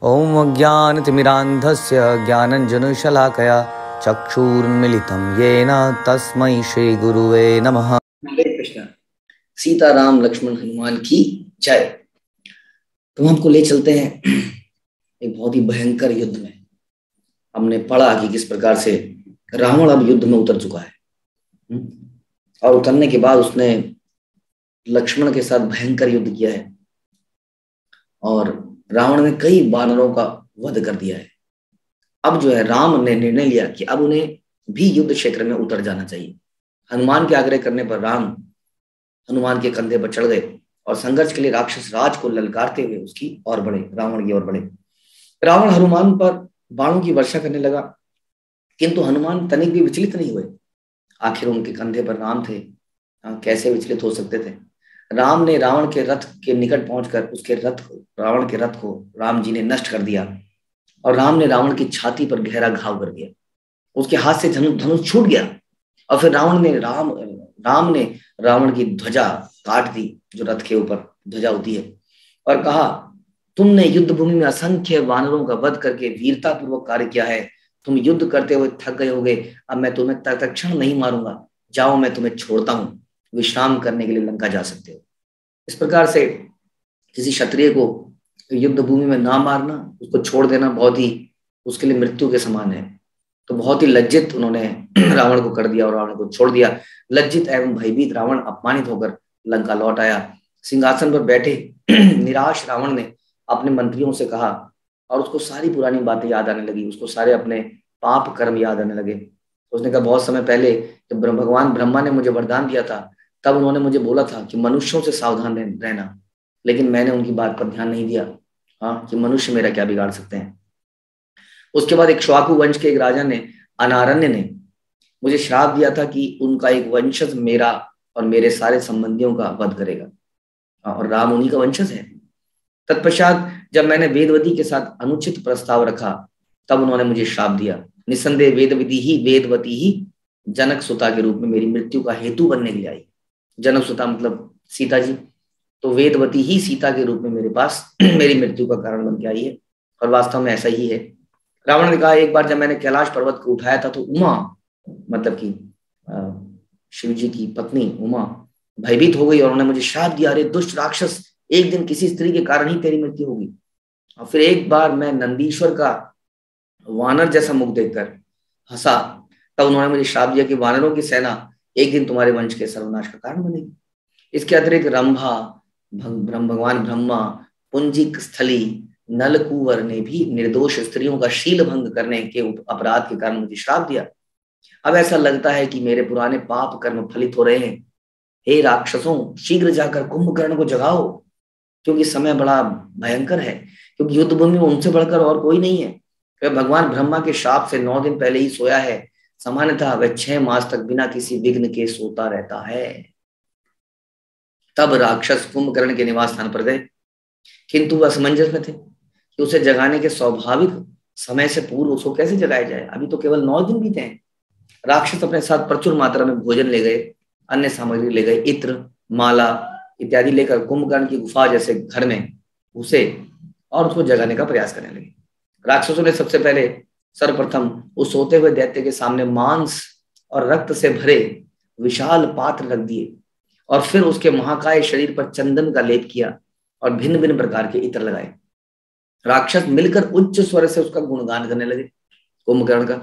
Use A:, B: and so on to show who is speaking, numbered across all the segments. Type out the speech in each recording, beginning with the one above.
A: ओम अज्ञानतिमिरान्धस्य ज्ञानञ्जनशलाकया चक्षुरुन्मीलितं येन तस्मै श्री गुरुवे नमः।
B: हरे कृष्ण। सीताराम लक्ष्मण हनुमान की जय। तो हमको ले चलते हैं एक बहुत ही भयंकर युद्ध में। हमने पढ़ा कि किस प्रकार से रावण अब युद्ध में उतर चुका है और उतरने के बाद उसने लक्ष्मण के साथ भयंकर युद्ध किया है और रावण ने कई वानरों का वध कर दिया है। अब जो है राम ने निर्णय लिया कि अब उन्हें भी युद्ध क्षेत्र में उतर जाना चाहिए। हनुमान के आग्रह करने पर राम हनुमान के कंधे पर चढ़ गए और संघर्ष के लिए राक्षस राज को ललकारते हुए उसकी ओर बढ़े, रावण की ओर बढ़े। रावण हनुमान पर बाणों की वर्षा करने लगा, किंतु हनुमान तनिक भी विचलित नहीं हुए। आखिर उनके कंधे पर राम थे, कैसे विचलित हो सकते थे। राम ने रावण के रथ के निकट पहुंचकर रावण के रथ को राम जी ने नष्ट कर दिया और राम ने रावण की छाती पर गहरा घाव कर दिया। उसके हाथ से धनुष छूट गया और फिर राम ने रावण की ध्वजा काट दी, जो रथ के ऊपर ध्वजा होती है, और कहा, तुमने युद्ध भूमि में असंख्य वानरों का वध करके वीरता पूर्वक कार्य किया है। तुम युद्ध करते हुए थक गए होगे, अब मैं तुम्हें तत्क्षण नहीं मारूंगा। जाओ, मैं तुम्हें छोड़ता हूं, विश्राम करने के लिए लंका जा सकते हो। इस प्रकार से किसी क्षत्रिय को युद्ध भूमि में ना मारना, उसको छोड़ देना बहुत ही उसके लिए मृत्यु के समान है। तो बहुत ही लज्जित उन्होंने रावण को कर दिया और रावण को छोड़ दिया। लज्जित एवं भयभीत रावण अपमानित होकर लंका लौट आया। सिंहासन पर बैठे निराश रावण ने अपने मंत्रियों से कहा और उसको सारी पुरानी बातें याद आने लगी, उसको सारे अपने पाप कर्म याद आने लगे। उसने कहा, बहुत समय पहले जब भगवान ब्रह्मा ने मुझे वरदान दिया था, तब उन्होंने मुझे बोला था कि मनुष्यों से सावधान रहना, लेकिन मैंने उनकी बात पर ध्यान नहीं दिया। कि मनुष्य मेरा क्या बिगाड़ सकते हैं। उसके बाद एक श्वाकु वंश के एक राजा ने, अनारण्य ने मुझे श्राप दिया था कि उनका एक वंशज मेरा और मेरे सारे संबंधियों का वध करेगा, और राम उन्हीं का वंशज है। तत्पश्चात जब मैंने वेदवती के साथ अनुचित प्रस्ताव रखा, तब उन्होंने मुझे श्राप दिया। निस्संदेह वेदवती ही जनक सुता के रूप में मेरी मृत्यु का हेतु बनने के लिए आई। जनक सुता मतलब सीता जी, तो वेदवती ही सीता के रूप में मेरे पास मेरी मृत्यु का कारण बन के आई है, और वास्तव में ऐसा ही है। रावण ने कहा, एक बार जब मैंने कैलाश पर्वत को उठाया था तो उमा, मतलब कि शिव जी की पत्नी उमा, भयभीत हो गई और उन्होंने मुझे श्राप दिया, अरे दुष्ट राक्षस, एक दिन किसी स्त्री के कारण ही तेरी मृत्यु होगी। और फिर एक बार मैं नंदीश्वर का वानर जैसा मुख देखकर हंसा, तब उन्होंने मुझे श्राप दिया कि वानरों की सेना एक दिन तुम्हारे वंश के सर्वनाश का कारण बनेगी। इसके अतिरिक्त रंभा, भगवान ब्रह्मा, पुंजिक स्थली, नलकुवर ने भी निर्दोष स्त्रियों का शील भंग करने के अपराध के कारण मुझे श्राप दिया। अब ऐसा लगता है कि मेरे पुराने पाप कर्म फलित हो रहे हैं। हे राक्षसों, शीघ्र जाकर कुंभकर्ण को जगाओ, क्योंकि समय बड़ा भयंकर है, क्योंकि युद्ध भूमि में उनसे बढ़कर और कोई नहीं है। वह भगवान ब्रह्मा के शाप से 9 दिन पहले ही सोया है। सामान्यतः वह 6 मास तक बिना किसी विघ्न के सोता रहता है। तब राक्षस कुंभकर्ण के निवास स्थान पर गए, किंतु वह असमंजस में थे कि उसे जगाने के स्वाभाविक समय से पूर्व उसको कैसे जगाया जाए। अभी तो केवल 9 दिन बीते हैं। राक्षस अपने साथ प्रचुर मात्रा में भोजन ले गए, अन्य सामग्री ले गए, इत्र, माला इत्यादि लेकर कुंभकर्ण की गुफा जैसे घर में घुसे और उसको जगाने का प्रयास करने लगे। राक्षसों ने सबसे पहले सर्वप्रथम उस सोते हुए दैत्य के सामने मांस और रक्त से भरे विशाल पात्र रख दिए और फिर उसके महाकाय शरीर पर चंदन का लेप किया और भिन्न भिन्न प्रकार के इत्र लगाए। राक्षस मिलकर उच्च स्वर से उसका गुणगान करने लगे, कुंभकर्ण का।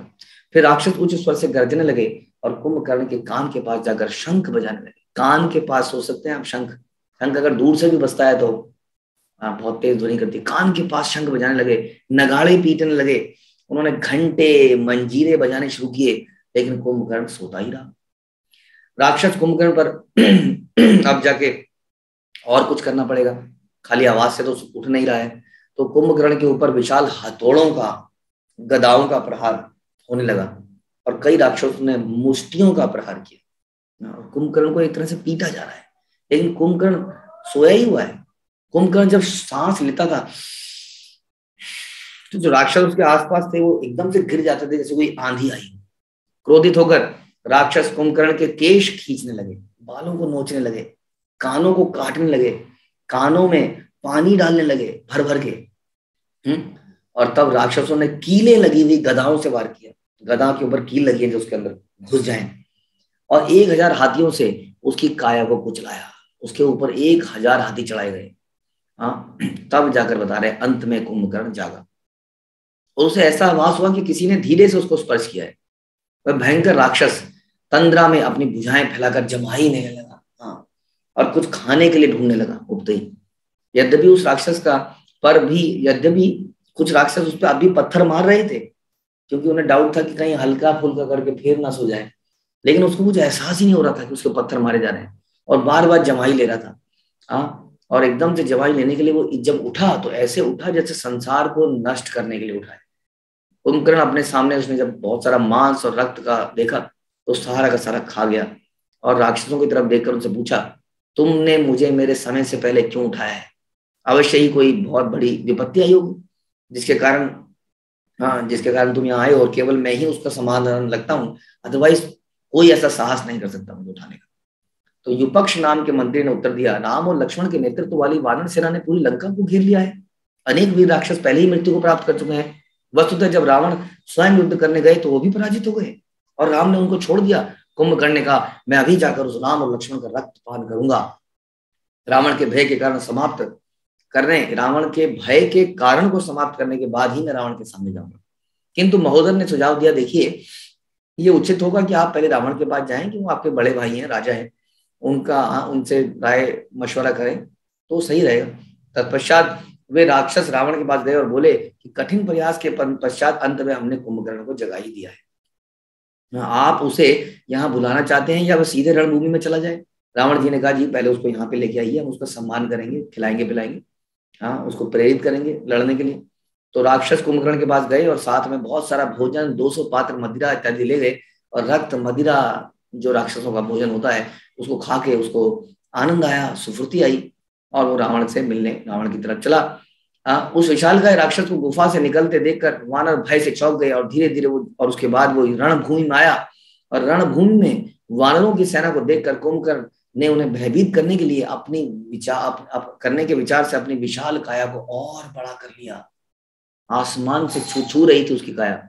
B: फिर राक्षस उच्च स्वर से गर्जने लगे और कुंभकर्ण के कान के पास जाकर शंख बजाने लगे। कान के पास सोच सकते हैं आप, शंख अगर दूर से भी बजता है तो बहुत तेज ध्वनि करती है। कान के पास शंख बजाने लगे, नगाड़े पीटने लगे, उन्होंने घंटे मंजीरे बजाने शुरू किए, लेकिन कुंभकर्ण सोता ही रहा। राक्षस कुंभकर्ण पर अब जाके और कुछ करना पड़ेगा, खाली आवाज से तो उठ नहीं रहा है। तो कुंभकर्ण के ऊपर विशाल हथौड़ों का, गदाओं का प्रहार होने लगा और कई राक्षसों ने मुष्टियों का प्रहार किया। कुंभकर्ण को एक तरह से पीटा जा रहा है, लेकिन कुंभकर्ण सोया ही हुआ है। कुंभकर्ण जब सांस लेता था तो जो राक्षस उसके आसपास थे वो एकदम से गिर जाते थे, जैसे कोई आंधी आई। क्रोधित होकर राक्षस कुंभकर्ण के केश खींचने लगे, बालों को नोचने लगे, कानों को काटने लगे, कानों में पानी डालने लगे भर भर के। और तब राक्षसों ने कीलें लगी हुई गदाओं से वार किया। गदा के ऊपर कील लगी है जो उसके अंदर घुस जाए, और 1000 हाथियों से उसकी काया को कुचलाया। उसके ऊपर 1000 हाथी चढ़ाए गए। हाँ, तब जाकर बता रहे अंत में कुंभकर्ण जागा और उसे ऐसा आभास हुआ कि किसी ने धीरे से उसको स्पर्श किया है। वह भयंकर राक्षस तंद्रा में अपनी भुजाएं फैलाकर जमाई लेने लगा। हाँ, और कुछ खाने के लिए ढूंढने लगा उगते ही। यद्यपि उस राक्षस का यद्यपि कुछ राक्षस उस पर अभी पत्थर मार रहे थे, क्योंकि उन्हें डाउट था कि कहीं हल्का फुल्का करके फिर ना सो जाए, लेकिन उसको कुछ एहसास ही नहीं हो रहा था कि उसके पत्थर मारे जा रहे हैं, और बार बार जमाई ले रहा था। हाँ, और एकदम से जवाई लेने के लिए वो जब उठा तो ऐसे उठा जैसे संसार को नष्ट करने के लिए उठा है। कुंभकर्ण अपने सामने उसने जब बहुत सारा मांस और रक्त का देखा तो सारा का सारा खा गया, और राक्षसों की तरफ देखकर उनसे पूछा, तुमने मुझे मेरे समय से पहले क्यों उठाया है? अवश्य ही कोई बहुत बड़ी विपत्ति आई होगी जिसके कारण तुम यहाँ आए, और केवल मैं ही उसका समाधान लगता हूँ, अदरवाइज कोई ऐसा साहस नहीं कर सकता मुझे उठाने का। तो युपक्ष नाम के मंत्री ने उत्तर दिया, राम और लक्ष्मण के नेतृत्व वाली वानर सेना ने पूरी लंका को घेर लिया है। अनेक वीर राक्षस पहले ही मृत्यु को प्राप्त कर चुके हैं। वस्तुतः जब रावण स्वयं युद्ध करने गए तो वो भी पराजित हो गए और राम ने उनको छोड़ दिया। कुंभकर्ण ने कहा, मैं अभी जाकर उस राम और लक्ष्मण का रक्तपान करूंगा। रावण के भय के कारण को समाप्त करने के बाद ही मैं रावण के सामने जाऊंगा। किंतु महोदर ने सुझाव दिया, देखिए ये उचित होगा कि आप पहले रावण के पास जाएं, कि वो आपके बड़े भाई हैं, राजा हैं, उनसे राय मशवरा करें तो सही रहेगा। तत्पश्चात वे राक्षस रावण के पास गए और बोले कि कठिन प्रयास के पश्चात अंत में हमने कुंभकर्ण को जगा ही दिया है। आप उसे यहाँ बुलाना चाहते हैं या वह सीधे रणभूमि में चला जाए? रावण जी ने कहा, जी पहले उसको यहाँ पे लेके आइए, हम उसका सम्मान करेंगे, खिलाएंगे पिलाएंगे, हाँ, उसको प्रेरित करेंगे लड़ने के लिए। तो राक्षस कुंभकर्ण के पास गए और साथ में बहुत सारा भोजन, 200 पात्र मदिरा इत्यादि ले गए, और रक्त मदिरा जो राक्षसों का भोजन होता है उसको खा के उसको आनंद आया, सुफुर्ती आई, और वो रावण से मिलने रावण की तरफ चला। उस विशालकाय राक्षस को गुफा से निकलते देखकर वानर भय से चौंक गए और धीरे धीरे और उसके बाद वो रणभूमि में आया, और रणभूमि में वानरों की सेना को देखकर कुंभकर्ण ने उन्हें भयभीत करने के लिए करने के विचार से अपनी विशाल काया को और बड़ा कर लिया। आसमान से छू रही थी उसकी काया।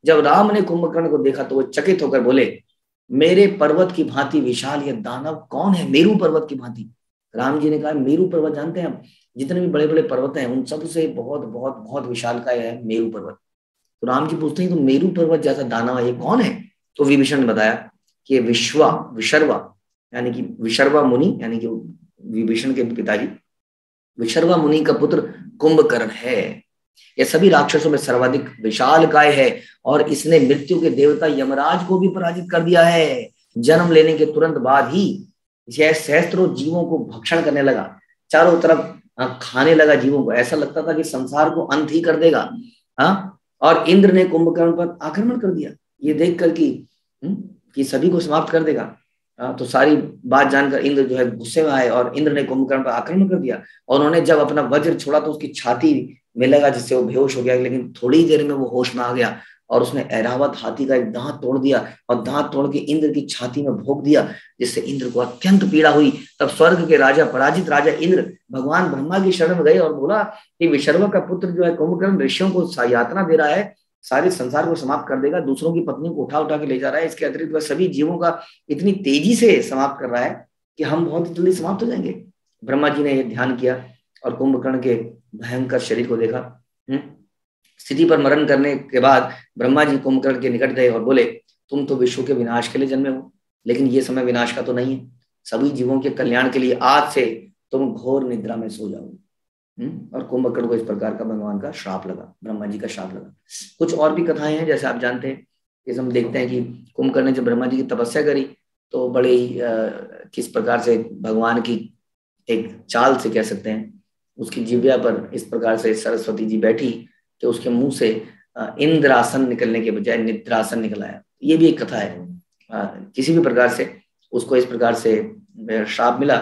B: जब राम ने कुंभकर्ण को देखा तो वो चकित होकर बोले, मेरे पर्वत की भांति विशाल यह दानव कौन है? मेरू पर्वत की भांति। राम जी ने कहा, मेरू पर्वत जानते हैं हम, जितने भी बड़े बड़े पर्वत हैं उन सबसे बहुत बहुत बहुत विशाल का है मेरू पर्वत। तो राम जी पूछते हैं, तो मेरू पर्वत जैसा दानव ये कौन है? तो विभीषण ने बताया कि विशर्वा यानी कि विशर्वा मुनि, यानी कि विभीषण के पिताजी विशर्वा मुनि का पुत्र कुंभकर्ण है। यह सभी राक्षसों में सर्वाधिक विशाल काय है, और इसने मृत्यु के देवता यमराज को भी पराजित कर दिया है। जन्म लेने के तुरंत बाद ही यह सहस्त्रों जीवों को भक्षण करने लगा, चारों तरफ खाने लगा जीवों को। ऐसा लगता था कि संसार को अंत ही कर देगा। और इंद्र ने कुंभकर्ण पर आक्रमण कर दिया, ये देखकर कि सभी को समाप्त कर देगा। तो सारी बात जानकर इंद्र जो है गुस्से में आए, और इंद्र ने कुंभकर्ण पर आक्रमण कर दिया, और उन्होंने जब अपना वज्र छोड़ा तो उसकी छाती में लगा, जिससे वो बेहोश हो गया। लेकिन थोड़ी देर में वो होश में आ गया, और उसने ऐरावत हाथी का एक दांत तोड़ दिया, और दांत तोड़ के इंद्र की छाती में भोंक दिया, जिससे इंद्र को अत्यंत पीड़ा हुई। तब स्वर्ग के राजा, पराजित राजा इंद्र भगवान ब्रह्मा की शरण में गए और बोला कि विशर्वा का पुत्र जो है कुंभकर्ण ऋषियों को यातना दे रहा है, सारे संसार को समाप्त कर देगा, दूसरों की पत्नी को उठा उठा के ले जा रहा है। इसके अतिरिक्त वह सभी जीवों का इतनी तेजी से समाप्त कर रहा है कि हम बहुत जल्दी समाप्त हो जाएंगे। ब्रह्मा जी ने यह ध्यान किया और कुंभकर्ण के भयंकर शरीर को देखा। स्थिति पर मरण करने के बाद ब्रह्मा जी कुंभकर्ण के निकट गए और बोले, तुम तो विश्व के विनाश के लिए जन्मे हो, लेकिन ये समय विनाश का तो नहीं है। सभी जीवों के कल्याण के लिए आज से तुम घोर निद्रा में सो जाओ। और कुंभकर्ण को इस प्रकार का भगवान का श्राप लगा, ब्रह्मा जी का श्राप लगा। कुछ और भी कथाएं हैं, जैसे आप जानते हैं, जैसे हम देखते हैं कि कुंभकर्ण ने जब ब्रह्मा जी की तपस्या करी तो बड़े ही किस प्रकार से भगवान की एक चाल से कह सकते हैं, उसकी जिह्वा पर इस प्रकार से सरस्वती जी बैठी कि उसके मुंह से इंद्रासन निकलने के बजाय निद्रासन निकल आया। ये भी एक कथा है। किसी भी प्रकार से उसको इस प्रकार से श्राप मिला।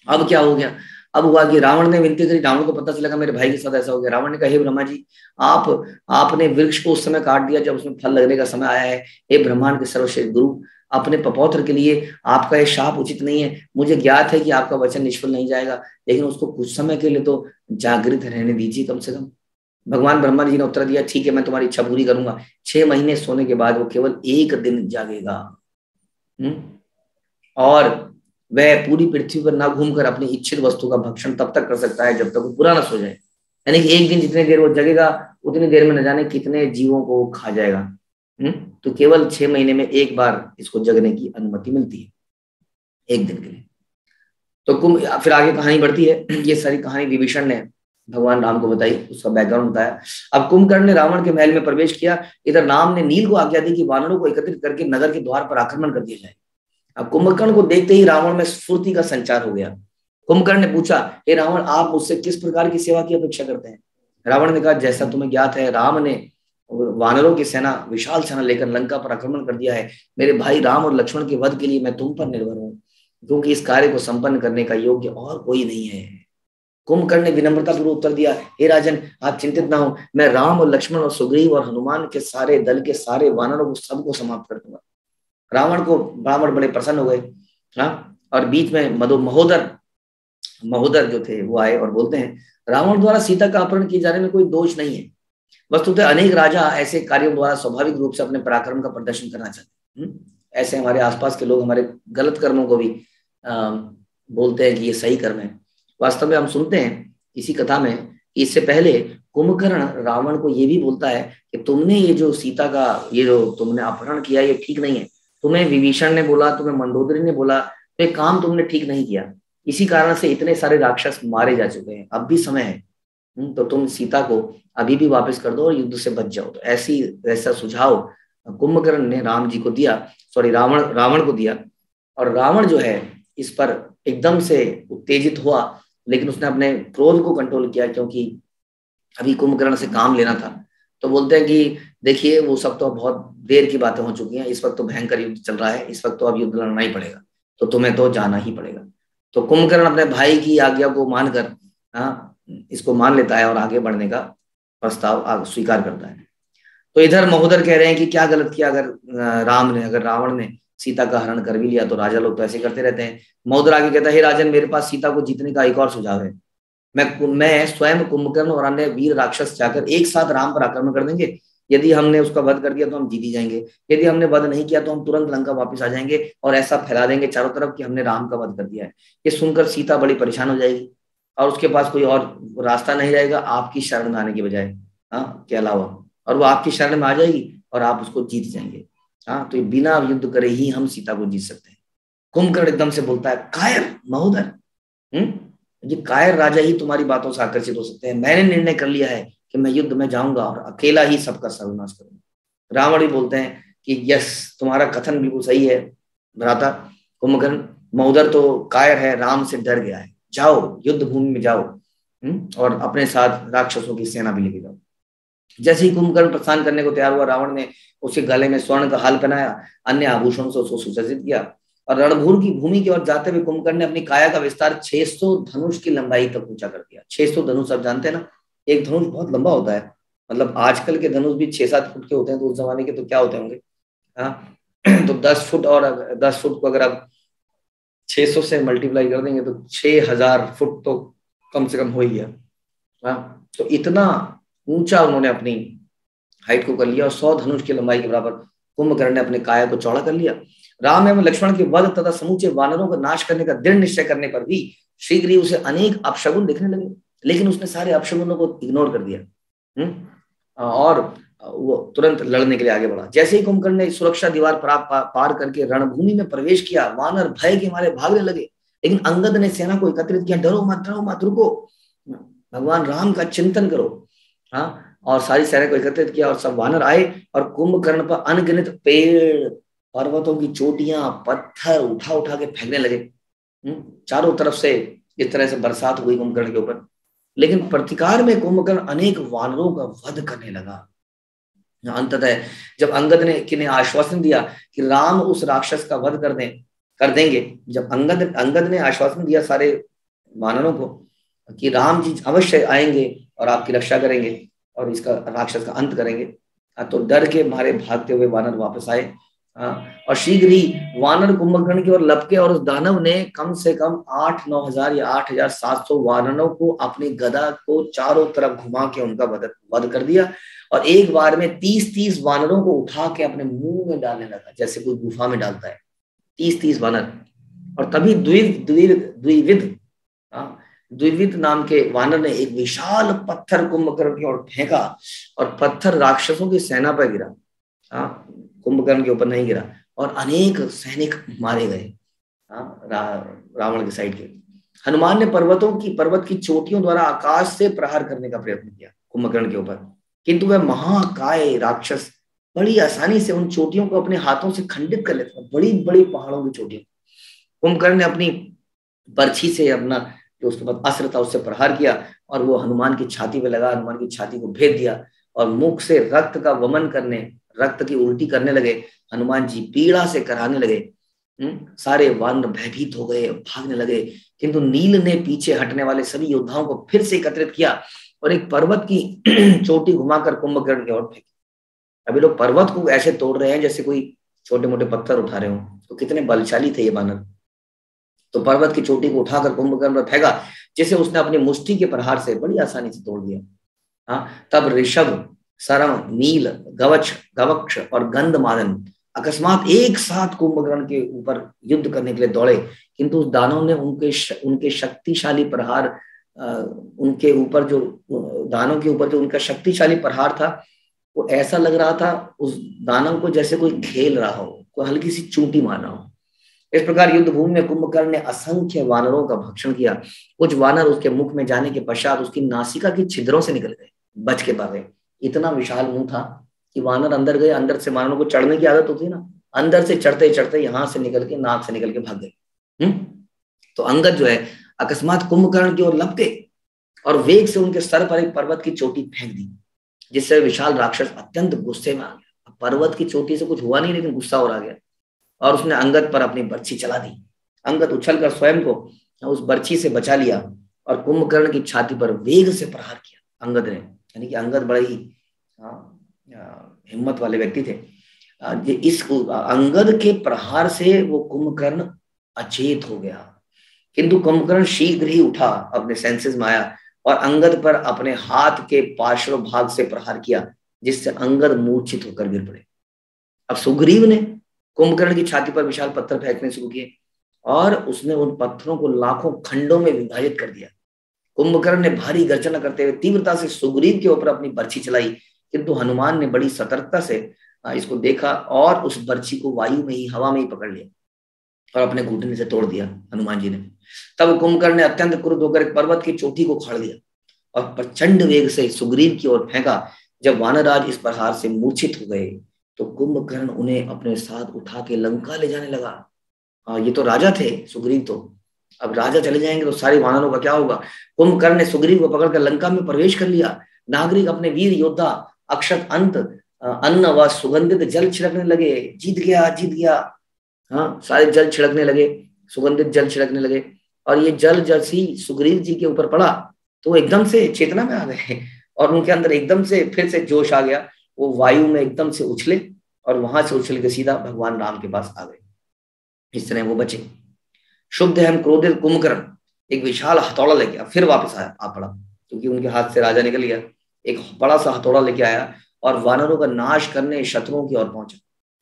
B: अब क्या हो गया? अब हुआ कि रावण ने विनती करी, रावण को पता चला मेरे भाई के साथ ऐसा हो गया। रावण ने कहा, हे ब्रह्मा जी, आपने वृक्ष को उस समय काट दिया जब उसमें फल लगने का समय आया है। हे ब्रह्मांड के सर्वश्रेष्ठ गुरु, अपने पपौत्र के लिए आपका यह शाप उचित नहीं है। मुझे ज्ञात है कि आपका वचन निष्फल नहीं जाएगा, लेकिन उसको कुछ समय के लिए तो जागृत रहने दीजिए कम से कम। भगवान ब्रह्मा जी ने उत्तर दिया, ठीक है मैं तुम्हारी इच्छा पूरी करूंगा। 6 महीने सोने के बाद वो केवल 1 दिन जागेगा। और वह पूरी पृथ्वी पर ना घूमकर अपनी इच्छित वस्तु का भक्षण तब तक कर सकता है जब तक वो पूरा ना सो जाए। यानी कि एक दिन जितनी देर वो जगेगा उतनी देर में न जाने कितने जीवों को खा जाएगा। तो केवल 6 महीने में एक बार इसको जगने की अनुमति मिलती है, 1 दिन के लिए। तो फिर आगे कहानी बढ़ती है। ये सारी कहानी विभीषण ने भगवान राम को बताई, उसका बैकग्राउंड बताया। अब कुंभकर्ण ने रावण के महल में प्रवेश किया। इधर राम ने नील को आज्ञा दी कि वानरों को एकत्रित करके नगर के द्वार पर आक्रमण कर दिया जाए। अब कुंभकर्ण को देखते ही रावण में स्फूर्ति का संचार हो गया। कुंभकर्ण ने पूछा, हे रावण, आप मुझसे किस प्रकार की सेवा की अपेक्षा करते हैं? रावण ने कहा, जैसा तुम्हें ज्ञात है, राम ने वानरों की सेना, विशाल सेना लेकर लंका पर आक्रमण कर दिया है। मेरे भाई राम और लक्ष्मण के वध के लिए मैं तुम पर निर्भर हूँ, क्योंकि इस कार्य को संपन्न करने का योग्य और कोई नहीं है। कुंभकर्ण ने विनम्रता पूर्वक उत्तर दिया, हे राजन, आप चिंतित ना हो, मैं राम और लक्ष्मण और सुग्रीव और हनुमान के सारे दल के सारे वानरों को सबको समाप्त कर दूंगा। रावण बड़े प्रसन्न हो गए। हाँ, और बीच में महोदर जो थे वो आए और बोलते हैं, रावण द्वारा सीता का अपहरण किए जाने में कोई दोष नहीं है। वस्तुतः अनेक राजा ऐसे कार्यों द्वारा स्वाभाविक रूप से अपने पराक्रम का प्रदर्शन करना चाहते हैं। ऐसे हमारे आसपास के लोग हमारे गलत कर्मों को भी बोलते हैं कि ये सही कर्म है। वास्तव में हम सुनते हैं इसी कथा में, इससे पहले कुंभकर्ण रावण को ये भी बोलता है कि तुमने ये जो सीता का ये जो तुमने अपहरण किया ये ठीक नहीं है। तुम्हें विभीषण ने बोला, तुम्हें मंदोदरी ने बोला, तो ये काम तुमने ठीक नहीं किया। इसी कारण से इतने सारे राक्षस मारे जा चुके हैं। अब भी समय है, तो तुम सीता को अभी भी वापस कर दो और युद्ध से बच जाओ। तो ऐसा सुझाव कुंभकर्ण ने राम जी को दिया, रावण को दिया। और रावण जो है इस पर एकदम से उत्तेजित हुआ, लेकिन उसने अपने क्रोध को कंट्रोल किया, क्योंकि अभी कुंभकर्ण से काम लेना था। तो बोलते हैं कि देखिए, वो सब तो बहुत देर की बातें हो चुकी हैं, इस वक्त तो भयंकर युद्ध चल रहा है, इस वक्त तो अब युद्ध लड़ना ही पड़ेगा, तो तुम्हें तो जाना ही पड़ेगा। तो कुंभकर्ण अपने भाई की आज्ञा को मानकर इसको मान लेता है और आगे बढ़ने का प्रस्ताव स्वीकार करता है। तो इधर महोदर कह रहे हैं कि क्या गलत किया, अगर रावण ने सीता का हरण कर भी लिया तो राजा लोग तो ऐसे करते रहते हैं। महोदर आगे कहता है, हे राजन, मेरे पास सीता को जीतने का एक और सुझाव है। मैं स्वयं कुंभकर्ण और अन्य वीर राक्षस जाकर एक साथ राम पर आक्रमण कर देंगे। यदि हमने उसका वध कर दिया तो हम जीत ही जाएंगे, यदि हमने वध नहीं किया तो हम तुरंत लंका वापस आ जाएंगे और ऐसा फैला देंगे चारों तरफ कि हमने राम का वध कर दिया है। ये सुनकर सीता बड़ी परेशान हो जाएगी और उसके पास कोई और रास्ता नहीं रहेगा आपकी शरण में आने के बजाय के अलावा, और वो आपकी शरण में आ जाएगी और आप उसको जीत जाएंगे। तो बिना युद्ध करे ही हम सीता को जीत सकते हैं। कुंभकर्ण एकदम से बोलता है, कायर महोदर, ये कायर राजा ही तुम्हारी बातों से आकर्षित हो सकते हैं। मैंने निर्णय कर लिया है कि मैं युद्ध में जाऊंगा और अकेला ही सबका सर्वनाश करूंगा। रावण भी बोलते हैं कि यस, तुम्हारा कथन बिल्कुल सही है भ्राता कुंभकर्ण, महोदर तो कायर है, राम से डर गया है। जाओ, युद्ध भूमि में जाओ और अपने साथ राक्षसों की सेना भी लेके जाओ। जैसे ही कुंभकर्ण प्रस्थान करने को तैयार हुआ, रावण ने उसके गले में स्वर्ण का हाल पहनाया, अन्य आभूषणों से उसको सुसज्जित किया और रणभूर की भूमि की ओर जाते हुए कुंभकर्ण ने अपनी काया का विस्तार 600 धनुष की लंबाई तक ऊंचा कर दिया। 600 धनुष, आप जानते हैं ना, एक धनुष बहुत लंबा होता है। मतलब आजकल के धनुष भी 6-7 फुट के होते हैं, तो उस जमाने के तो क्या होते होंगे। तो 10 फुट और 10 फुट को अगर आप 600 से मल्टीप्लाई कर देंगे तो 6000 फुट तो कम से कम हो ही गया। तो इतना ऊंचा उन्होंने अपनी हाइट को कर लिया और 100 धनुष की लंबाई के बराबर कुंभकर्ण ने अपने काया को चौड़ा कर लिया। राम एवं लक्ष्मण के वध तथा समूचे वानरों का नाश करने का दृढ़ निश्चय करने पर भी शीघ्र उसे अनेक अपशगुन दिखने लगे, लेकिन उसने सारे अपशगुनों को इग्नोर कर दिया और वो तुरंत लड़ने के लिए आगे बढ़ा। जैसे ही कुंभकर्ण ने सुरक्षा दीवार पार करके रणभूमि में प्रवेश किया, वानर भय के मारे भागने लगे, लेकिन अंगद ने सेना को एकत्रित किया। डरो मत, रुको, भगवान राम का चिंतन करो। और सारी सेना को एकत्रित किया और सब वानर आए और कुंभकर्ण पर अनगिनत पेड़, पर्वतों की चोटियां, पत्थर उठा के फेंकने लगे। चारों तरफ से इस तरह से बरसात हुई कुंभकर्ण के ऊपर। लेकिन प्रतिकार में कुंभकर्ण अनेक वानरों का वध करने लगा। अंततः जब अंगद ने आश्वासन दिया कि राम उस राक्षस का वध कर देंगे, जब अंगद ने आश्वासन दिया सारे वानरों को कि राम जी अवश्य आएंगे और आपकी रक्षा करेंगे और इसका राक्षस का अंत करेंगे, तो डर के मारे भागते हुए वानर वापस आए और शीघ्र ही वानर कुंभकर्ण की ओर लपके और उस दानव ने कम से कम 8-9 हजार या 8,700 वानरों को अपनी गदा को चारों तरफ घुमा के उनका वध कर दिया और एक बार में 30-30 वानरों को उठा के अपने मुंह में डालने लगा, जैसे कोई गुफा में डालता है 30-30 वानर। और तभी द्विविद नाम के वानर ने एक विशाल पत्थर कुंभकर्ण की ओर फेंका और पत्थर राक्षसों की सेना पर गिरा, कुंभकर्ण के ऊपर नहीं गिरा, और अनेक सैनिक मारे गए रावण के साइड के। हनुमान ने पर्वत की चोटियों द्वारा आकाश से प्रहार करने का प्रयत्न किया कुंभकर्ण के ऊपर, किंतु वह महाकाय राक्षस बड़ी आसानी से उन चोटियों को अपने हाथों से खंडित कर लेता था, बड़ी बड़ी पहाड़ों की चोटियों। कुंभकर्ण ने अपनी बर्छी से अपना जो उसके पास अस्त्र था उससे प्रहार किया और वो हनुमान की छाती पे लगा, हनुमान की छाती को भेद दिया और मुख से रक्त का वमन करने, रक्त की उल्टी करने लगे। हनुमान जी पीड़ा से कराने लगे। सारे वानर भयभीत हो गए, भागने लगे, किंतु नील ने पीछे हटने वाले सभी योद्धाओं को फिर से एकत्रित किया और एक पर्वत की चोटी घुमाकर कुंभकर्ण की ओर फेंकी। अभी लोग पर्वत को ऐसे तोड़ रहे हैं जैसे कोई छोटे मोटे पत्थर उठा रहे हो, तो कितने बलशाली थे ये वानर। तो पर्वत की चोटी को उठाकर कुंभकर्ण पर फेंका, जिसे उसने अपनी मुष्टि के प्रहार से बड़ी आसानी से तोड़ दिया। तब ऋषभ, सरम, नील, गवक्ष और गंधमादन अकस्मात एक साथ कुंभकर्ण के ऊपर युद्ध करने के लिए दौड़े, किंतु उस दानव ने उनके शक्तिशाली प्रहार, उनके ऊपर जो दानव के ऊपर जो उनका शक्तिशाली प्रहार था वो ऐसा लग रहा था उस दानव को जैसे कोई खेल रहा हो, कोई हल्की सी चूंटी मार रहा हो। इस प्रकार युद्ध भूमि में कुंभकर्ण ने असंख्य वानरों का भक्षण किया। कुछ वानर उसके मुख में जाने के पश्चात उसकी नासिका की छिद्रों से निकल गए, बच के भागे। इतना विशाल मुंह था कि वानर अंदर गए, अंदर से वानरों को चढ़ने की आदत होती है ना, अंदर से चढ़ते चढ़ते यहां से निकल के नाक से निकल के भाग गए। तो अंगद जो है अकस्मात कुंभकर्ण की ओर लपके और वेग से उनके सर पर एक पर्वत की चोटी फेंक दी, जिससे विशाल राक्षस अत्यंत गुस्से में आ गया। पर्वत की चोटी से कुछ हुआ नहीं, लेकिन गुस्सा हो गया और उसने अंगद पर अपनी बर्छी चला दी। अंगद उछलकर स्वयं को उस बर्छी से बचा लिया और कुंभकर्ण की छाती पर वेग से प्रहार किया अंगद ने। यानी कि अंगद बड़े ही हिम्मत वाले व्यक्ति थे। इस अंगद के प्रहार से वो कुंभकर्ण अचेत हो गया, किंतु कुंभकर्ण शीघ्र ही उठा, अपने सेंसेस में आया और अंगद पर अपने हाथ के पार्श्व भाग से प्रहार किया, जिससे अंगद मूर्छित होकर गिर पड़े। अब सुग्रीव ने कुंभकर्ण की छाती पर विशाल पत्थर फेंकने शुरू किए और उसने उन पत्थरों को लाखों खंडों में विभाजित कर दिया। कुंभकर्ण ने भारी गर्जना करते हुए तीव्रता से सुग्रीव के ऊपर अपनी बर्छी चलाई, किंतु हनुमान ने बड़ी सतर्कता से इसको देखा और उस बर्छी को वायु में ही, हवा में ही पकड़ लिया और अपने घुटने से तोड़ दिया हनुमान जी ने। तब कुंभकर्ण ने अत्यंत क्रुद्ध होकर एक पर्वत की चोटी को उखाड़ दिया और प्रचंड वेग से सुग्रीव की ओर फेंका। जब वानरराज इस प्रहार से मूर्छित हो गए तो कुंभकर्ण उन्हें अपने साथ उठा के लंका ले जाने लगा। ये तो राजा थे सुग्रीव, तो अब राजा चले जाएंगे तो सारे वानरों का क्या होगा। कुंभकर्ण ने सुग्रीव को पकड़कर लंका में प्रवेश कर लिया। नागरिक अपने वीर योद्धा अक्षत अंत अन्न व सुगंधित जल छिड़कने लगे। जीत गया, जीत गया। सारे जल छिड़कने लगे, सुगंधित जल छिड़कने लगे और ये जल जैसे ही सुग्रीव जी के ऊपर पड़ा तो वो एकदम से चेतना में आ गए और उनके अंदर एकदम से फिर से जोश आ गया। वो वायु में एकदम से उछले और वहां से उछल के सीधा भगवान राम के पास आ गए। इस तरह वो बचे। शुभ हम क्रोधित कुंभकर्ण एक विशाल हथौड़ा लेके फिर वापस आ पड़ा, क्योंकि उनके हाथ से राजा निकल गया। एक बड़ा सा हथौड़ा लेके आया और वानरों का नाश करने शत्रुओं की ओर पहुंचा।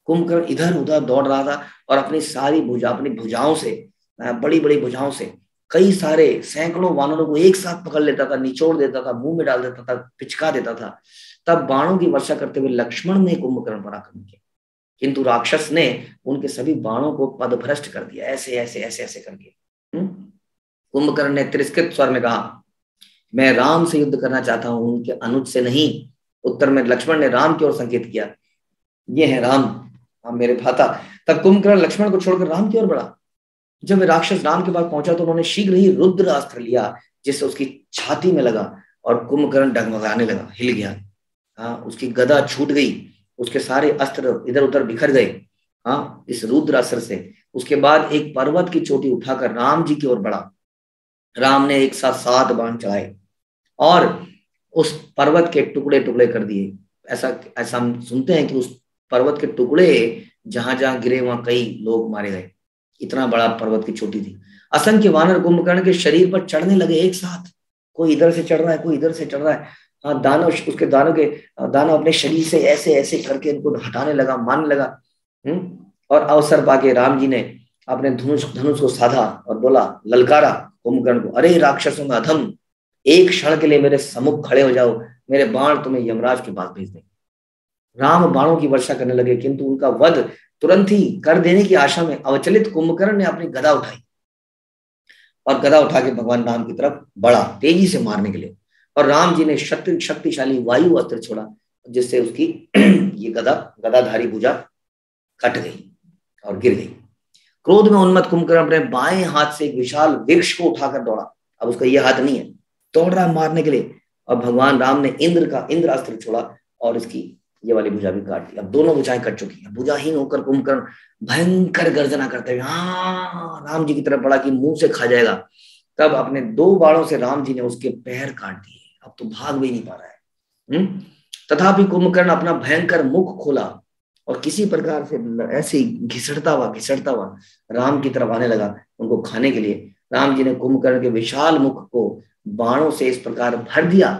B: कुंभकर्ण इधर उधर दौड़ रहा था और अपनी भुजाओं से, बड़ी बड़ी भुजाओं से कई सारे सैकड़ों वानरों को एक साथ पकड़ लेता था, निचोड़ देता था, मुंह में डाल देता था, पिचका देता था। तब बाणों की वर्षा करते हुए लक्ष्मण ने कुंभकर्ण पर आक्रमण किया, किंतु राक्षस ने उनके सभी बाणों को पदभ्रष्ट कर दिया, ऐसे ऐसे ऐसे ऐसे करके। कुंभकर्ण ने तिरस्कृत स्वर में कहा, मैं राम से युद्ध करना चाहता हूं, उनके अनुज से नहीं। उत्तर में लक्ष्मण ने राम की ओर संकेत किया, ये है राम मेरे भ्राता। तब कुंभकर्ण लक्ष्मण को छोड़कर राम की ओर बढ़ा। जब वे राक्षस राम के पास पहुंचा तो उन्होंने शीघ्र ही रुद्र अस्त्र लिया, जिससे उसकी छाती में लगा और कुंभकर्ण डगमगाने लगा, हिल गया। उसकी गदा छूट गई, उसके सारे अस्त्र इधर उधर बिखर गए इस रुद्र अस्त्र से। उसके बाद एक पर्वत की चोटी उठाकर राम जी की ओर बढ़ा। राम ने एक साथ 7 बाण चलाए और उस पर्वत के टुकड़े टुकड़े कर दिए। ऐसा हम सुनते हैं कि उस पर्वत के टुकड़े जहां जहां गिरे वहां कई लोग मारे गए। इतना बड़ा पर्वत की चोटी थी। असंख्य वानर कुंभकर्ण के शरीर पर चढ़ने लगे एक साथ। कोई इधर से चढ़ रहा है, कोई इधर से चढ़ रहा है। हाँ, दानव उसके दानव अपने शरीर से ऐसे ऐसे करके इनको हटाने लगा, मारने लगा। और अवसर पाके राम जी ने अपने धनुष धनुष को साधा और बोला, ललकारा कुंभकर्ण को, अरे राक्षसों में अधम, एक क्षण के लिए मेरे सम्मुख खड़े हो जाओ, मेरे बाण तुम्हें यमराज के पास भेज देंगे। राम बाणों की वर्षा करने लगे, किंतु उनका वध तुरंत ही कर देने की आशा में अवचलित कुंभकर्ण ने अपनी गदा उठाई और गदा उठा के भगवान राम की तरफ बढ़ा तेजी से मारने के लिए। और राम जी ने शक्तिशाली वायु अस्त्र छोड़ा, जिससे उसकी ये गदाधारी भुजा कट गई और गिर गई। क्रोध में उन्मत्त कुंभकर्ण अपने बाएं हाथ से एक विशाल वृक्ष को उठाकर दौड़ा। अब उसका ये हाथ नहीं है, दौड़ रहा मारने के लिए। और भगवान राम ने इंद्र अस्त्र छोड़ा और इसकी ये वाली भुजा भी काट दी। अब दोनों भुजाएं कट चुकी हैं। भुजाहीन होकर कुंभकर्ण भयंकर गर्जना करते हुए राम जी की तरफ बढ़ा कि मुंह से खा जाएगा। तब अपने 2 बाणों से राम जी ने उसके पैर काट दिए। अब तो भाग भी नहीं पा रहा है। तथापि कुंभकर्ण अपना भयंकर मुख खोला और किसी प्रकार से ऐसे घिसटता हुआ राम की तरफ आने लगा उनको खाने के लिए। राम जी ने कुंभकर्ण के विशाल मुख को बाणों से इस प्रकार भर दिया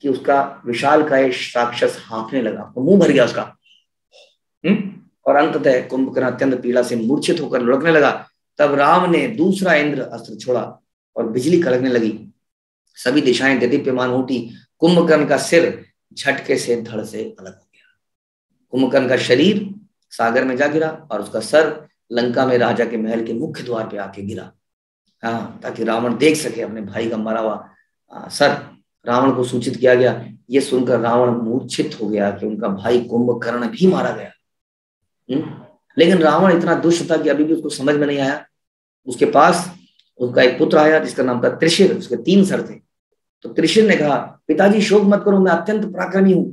B: कि उसका विशालकाय राक्षस हाँफने लगा, मुंह भर गया उसका। और अंततः कुंभकर्ण अत्यंत पीड़ा से मूर्छित होकर लुढ़कने लगा। तब राम ने दूसरा इंद्र अस्त्र छोड़ा और बिजली कड़कने लगी। सभी दिशाएं दीप्यमान उठी। कुंभकर्ण का सिर झटके से धड़ से अलग हो गया। कुंभकर्ण का शरीर सागर में जा गिरा और उसका सर लंका में राजा के महल के मुख्य द्वार पे आके गिरा। हाँ, ताकि रावण देख सके अपने भाई का मरा हुआ सर। रावण को सूचित किया गया। ये सुनकर रावण मूर्छित हो गया कि उनका भाई कुंभकर्ण भी मारा गया। लेकिन रावण इतना दुष्ट था कि अभी भी उसको समझ में नहीं आया। उसके पास उसका एक पुत्र आया जिसका नाम था त्रिशिर। उसके 3 सर थे। तो त्रिशिर ने कहा, पिताजी शोक मत करो, मैं अत्यंत पराक्रमी हूं।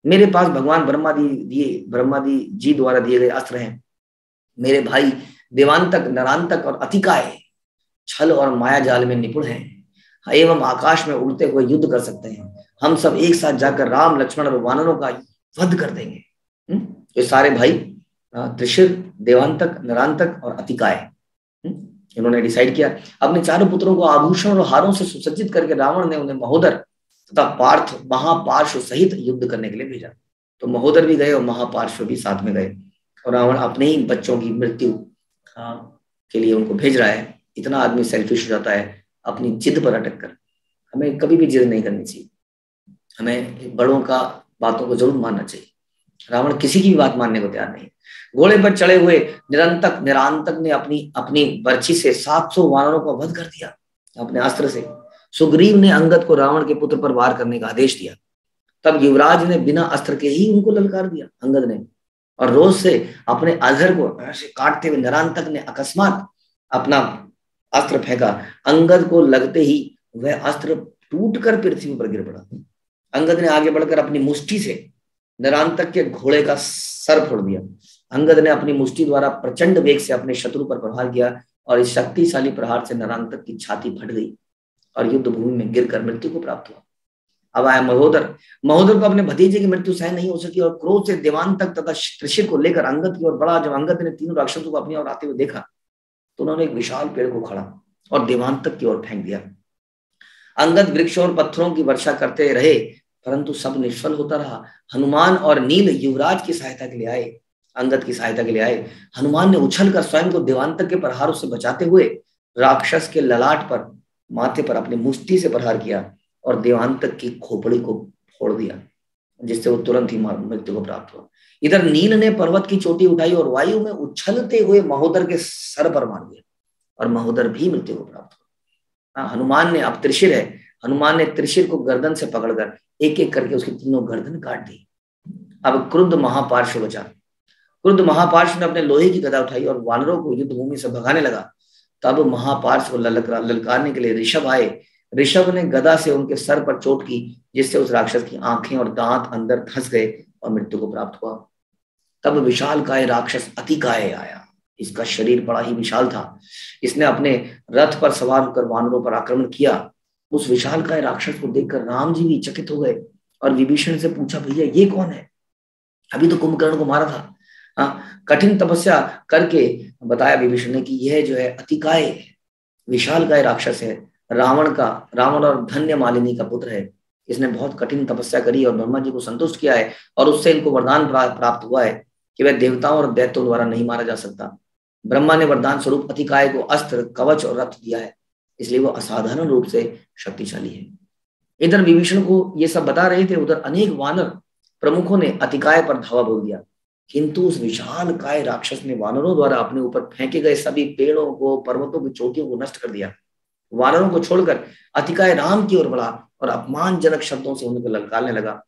B: मेरे पास भगवान ब्रह्मा जी द्वारा दिए गए अस्त्र हैं। मेरे भाई देवांतक, नरांतक और अतिकाय छल और माया जाल में निपुण हैं एवं आकाश में उड़ते हुए युद्ध कर सकते हैं। हम सब एक साथ जाकर राम, लक्ष्मण और वानरों का वध कर देंगे। ये सारे भाई त्रिशिर, देवांतक, नरांतक और अतिकाय, इन्होंने डिसाइड किया। अपने 4 पुत्रों को आभूषण और हारों से सुसज्जित करके रावण ने उन्हें महोदर तथा पार्थ, महापार्श्व सहित युद्ध करने के लिए भेजा। तो महोदर भी गए और महापार्श्व भी साथ में गए। और रावण अपने ही बच्चों की मृत्यु के लिए उनको भेज रहा है। इतना आदमी सेल्फिश हो जाता है अपनी जिद पर अटक कर। हमें कभी भी जिद नहीं करनी चाहिए। हमें बड़ों का बातों को जरूर मानना चाहिए। रावण किसी की भी बात मानने को तैयार नहीं। घोड़े पर चढ़े हुए निरांतक ने अपनी बर्छी से 700 वानरों का वध कर दिया अपने अस्त्र से। सुग्रीव ने अंगद को रावण के पुत्र पर वार करने का आदेश दिया। तब युवराज ने बिना अस्त्र के ही उनको ललकार दिया, अंगद ने। और रोज से अपने अधर को काटते हुए निरांतक ने अकस्मात अपना अस्त्र फेंका। अंगद को लगते ही वह अस्त्र टूटकर पृथ्वी पर गिर पड़ा। अंगद ने आगे बढ़कर अपनी मुष्टि से निरांतक के घोड़े का सर फोड़ दिया। अंगद ने अपनी मुष्टि द्वारा प्रचंड वेग से अपने शत्रु पर प्रहार किया और इस शक्तिशाली प्रहार से निरांतक की छाती फट गई और युद्ध भूमि में गिरकर मृत्यु को प्राप्त हुआ। अब आया महोदर। महोदर को अपने भतीजे की मृत्यु सहन नहीं हो सकी और क्रोध से देवांतक तथा त्रिशिर को लेकर अंगद की ओर बढ़ा। जब अंगद ने 3 राक्षसों को अपनी ओर आते हुए देखा तो उन्होंने एक विशाल पेड़ को खड़ा और देवांतक की ओर फेंक दिया। अंगद वृक्षों और पत्थरों की वर्षा करते रहे परंतु सब निष्फल होता रहा। हनुमान और नील युवराज की सहायता के लिए आए, अंगद की सहायता के लिए आए। हनुमान ने उछलकर स्वयं को देवांतक के प्रहारों से बचाते हुए राक्षस के ललाट पर, माथे पर अपनी मुष्टि से प्रहार किया और देवांतक की खोपड़ी को फोड़ दिया, जिससे वो तुरंत ही मृत्यु को प्राप्त हुआ। इधर नील ने पर्वत की चोटी उठाई और वायु में उछलते हुए महोदर के सर पर मार दिया और महोदर भी मृत्यु को प्राप्त हुआ। हनुमान ने, अब त्रिशिर है, हनुमान ने त्रिशिर को गर्दन से पकड़कर एक एक करके उसकी 3 गर्दन काट दी। अब क्रुद्ध महापार्श्व बचा। क्रुद्ध महापार्श्व ने अपने लोहे की गदा उठाई और वानरों को युद्ध भूमि से भगाने लगा। तब महापार्श्व ललकारने के लिए ऋषभ आए। ऋषभ ने गदा से उनके सर पर चोट की, जिससे उस राक्षस की आंखें और दांत अंदर धंस गए और मृत्यु को प्राप्त हुआ। तब विशालकाय राक्षस अतिकाय आया। इसका शरीर बड़ा ही विशाल था। इसने अपने रथ पर सवार होकर वानरों पर आक्रमण किया। उस विशालकाय राक्षस को देखकर राम जी भी चकित हो गए और विभीषण से पूछा, भैया ये कौन है? अभी तो कुंभकर्ण को मारा था। हाँ, कठिन तपस्या करके बताया विभीषण ने कि यह जो है अतिकाय है, विशालकाय राक्षस है, रावण और धन्य मालिनी का पुत्र है। इसने बहुत कठिन तपस्या करी और ब्रह्मा जी को संतुष्ट किया है, और उससे इनको वरदान प्राप्त हुआ है कि वह देवताओं और दैत्यों द्वारा नहीं मारा जा सकता। ब्रह्मा ने वरदान स्वरूप अतिकाय को अस्त्र, कवच और रथ दिया है, इसलिए वो असाधारण रूप से शक्तिशाली है। इधर विभीषण को ये सब बता रहे थे, उधर अनेक वानर प्रमुखों ने अतिकाय पर धावा बोल दिया, किंतु उस विशाल काय राक्षस ने वानरों द्वारा अपने ऊपर फेंके गए सभी पेड़ों को, पर्वतों की चोटियों को नष्ट कर दिया। वानरों को छोड़कर अतिकाय राम की ओर बढ़ा और अपमानजनक शब्दों से उनको ललकारने लगा।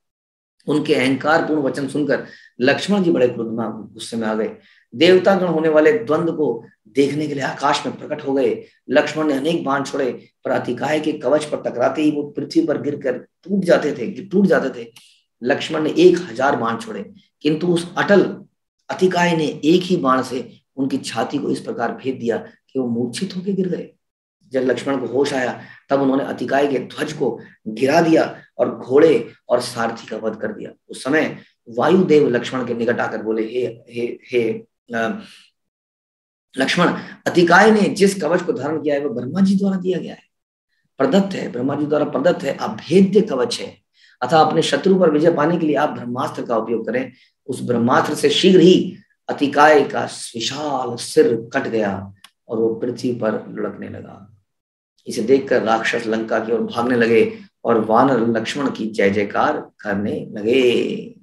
B: उनके अहंकारपूर्ण वचन सुनकर लक्ष्मण जी बड़े गुस्से में आ गए। देवतागण होने वाले द्वंद्व को देखने के लिए आकाश में प्रकट हो गए। लक्ष्मण ने अनेक बाण छोड़े, पर अतिकाय के कवच पर टकराते ही वो पृथ्वी पर गिरकर टूट जाते थे। लक्ष्मण ने 1000 बाण छोड़े, किंतु उस अटल अतिकाय ने एक ही बाण से उनकी छाती को इस प्रकार भेद दिया कि वो मूर्छित होकर गिर गए। जब लक्ष्मण को होश आया तब उन्होंने अतिकाय के ध्वज को गिरा दिया और घोड़े और सारथी का वध कर दिया। उस समय वायुदेव लक्ष्मण के निकट आकर बोले, हे लक्ष्मण, अतिकाय ने जिस कवच को धारण किया है वह ब्रह्मा जी द्वारा दिया गया है, प्रदत्त है, ब्रह्मा जी द्वारा प्रदत्त है, अभेद्य कवच है। अतः अपने शत्रु पर विजय पाने के लिए आप ब्रह्मास्त्र का उपयोग करें। उस ब्रह्मास्त्र से शीघ्र ही अतिकाय का विशाल सिर कट गया और वो पृथ्वी पर लुढ़कने लगा। इसे देखकर राक्षस लंका की ओर भागने लगे और वानर लक्ष्मण की जय जयकार करने लगे।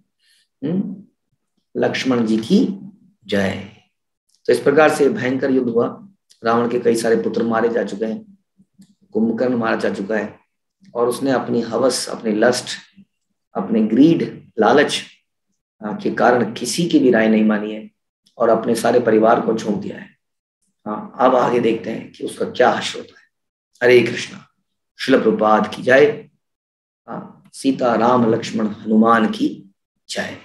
B: लक्ष्मण जी की जय। तो इस प्रकार से भयंकर युद्ध हुआ। रावण के कई सारे पुत्र मारे जा चुके हैं, कुंभकर्ण मारा जा चुका है, और उसने अपनी हवस, अपनी लस्ट, अपने ग्रीड, लालच के कारण किसी की भी राय नहीं मानी है और अपने सारे परिवार को झोंक दिया है। हाँ, अब आगे देखते हैं कि उसका क्या हश्र होता है। हरे कृष्णा। श्रील प्रभुपाद की जय। सीता राम लक्ष्मण हनुमान की जय।